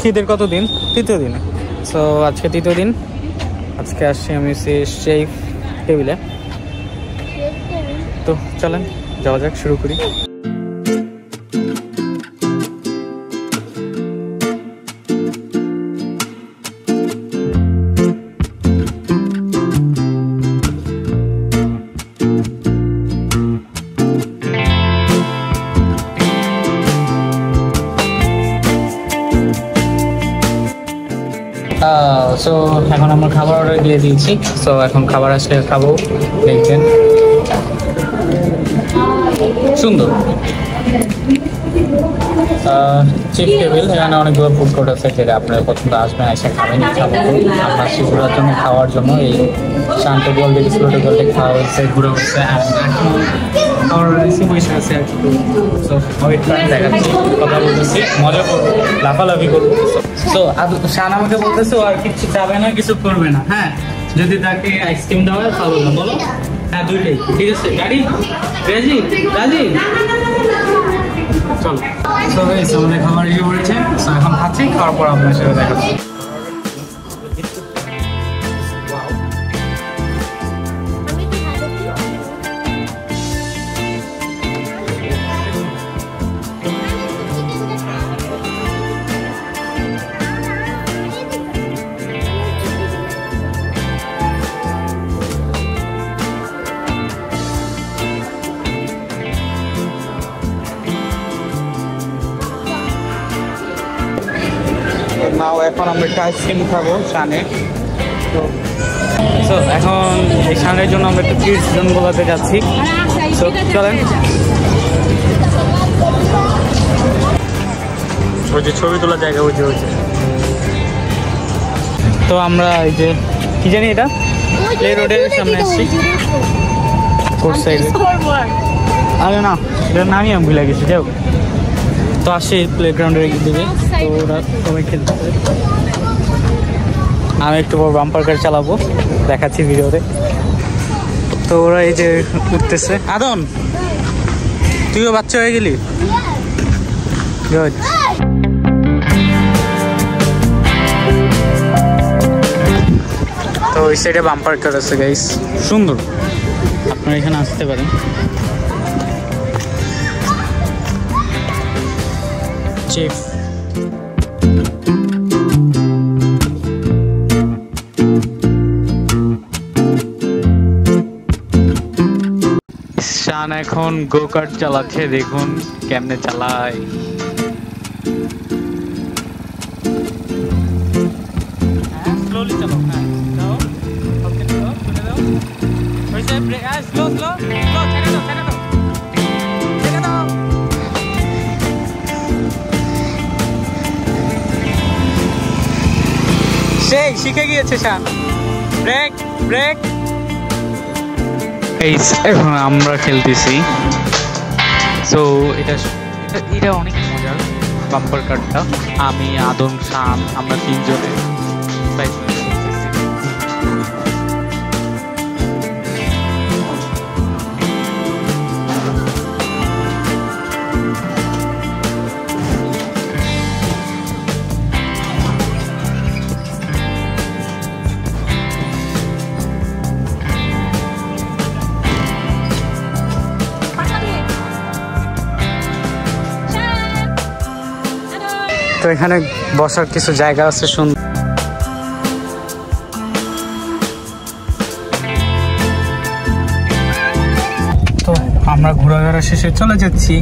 শীতের কত দিন? তৃতীয় দিন। সো আজকে তৃতীয় দিন। আজকে আসছি আমি শেফ টেবিলে। তো চলেন যাওয়া যাক, শুরু করি। সো এখন আমরা খাবার অর্ডার দিয়ে দিয়েছি। সো এখন খাবার আসলে খাবো। দেখবেন সুন্দর চিপ টেবিল। এখানে অনেকগুলো ফুড কোর্ট আছে, যেটা আপনারা পছন্দ আসবেন এসে খাবেন। খাবো আমরা শিশুরার জন্য খাওয়ার জন্য এই শান্ত বলতে স্কুলে বলতে খাওয়া হয়েছে, ঘুরে হচ্ছে। খাওয়ার রেসিপি বসে আছে আর কি। সো ওয়েট করেন, দেখাচ্ছি, কথা বলতেছি, মজা করবো, লাফালাফি করবো। তো শান আমাকে বলতেছে ও আর কিছু যাবে না, কিছু করবে না। হ্যাঁ, যদি তাকে আইসক্রিম দেওয়া হয় খাবো না, বলো। হ্যাঁ, দুইটাই ঠিক আছে। গাড়ি রাজি রাজি, চলো। তো আমাদের খাবার রেডি করেছে। এখন খাচ্ছি, খাওয়ার পর আপনার সাথে দেখাচ্ছি। নাও এখন আমরা একটা আইসক্রিম খাবো শানে। তো এখন এই শানের জন্য আমরা একটু কিডস জোন গুলোতে যাচ্ছি। তো চলেন, ওই যে ছবি তোলার জায়গা ওই যে। তো আমরা এই যে কি জানি এটা প্লে রোডের সামনে আসছি। কোর্ট সাইডে, আরে না এটার নামই আমি ভুলে গেছি। যাও, তো আসি প্লে গ্রাউন্ডের দিকে। তো ওরা সবাই খেলতে, আমি একটু বড় বাম্পার কার চালাবো, দেখাচ্ছি ভিডিওতে। তো ওরা এই যে উঠতেছে। আদন, তুইও বাচ্চা হয়ে গেলি। তো ওই সাইডে বাম্পার কার আছে গাইস, সুন্দর, আপনারা এখানে আসতে পারেন। চিফ শান এখন গো কার্ট চালাচ্ছে, দেখুন কেমনে চালায়। স্লোলি চালাও, হ্যাঁ দাও, ওকে দাও, চলে দাও। ওইসে ব্রেক, স্লো স্লো স্লো, ছেড়ে দাও, ছেড়ে দাও, ছেড়ে দাও। সেই শিখে গিয়েছে শান। Break break. এই এখন আমরা খেলতেছি। সো এটা অনেক মজার বাম্পার কারটা। আমি, আদম, শান, আমরা তিনজনে তো এখানে বসার কিছু জায়গা আছে সুন্দর। তো আমরা ঘোরাঘোরা শেষে চলে যাচ্ছি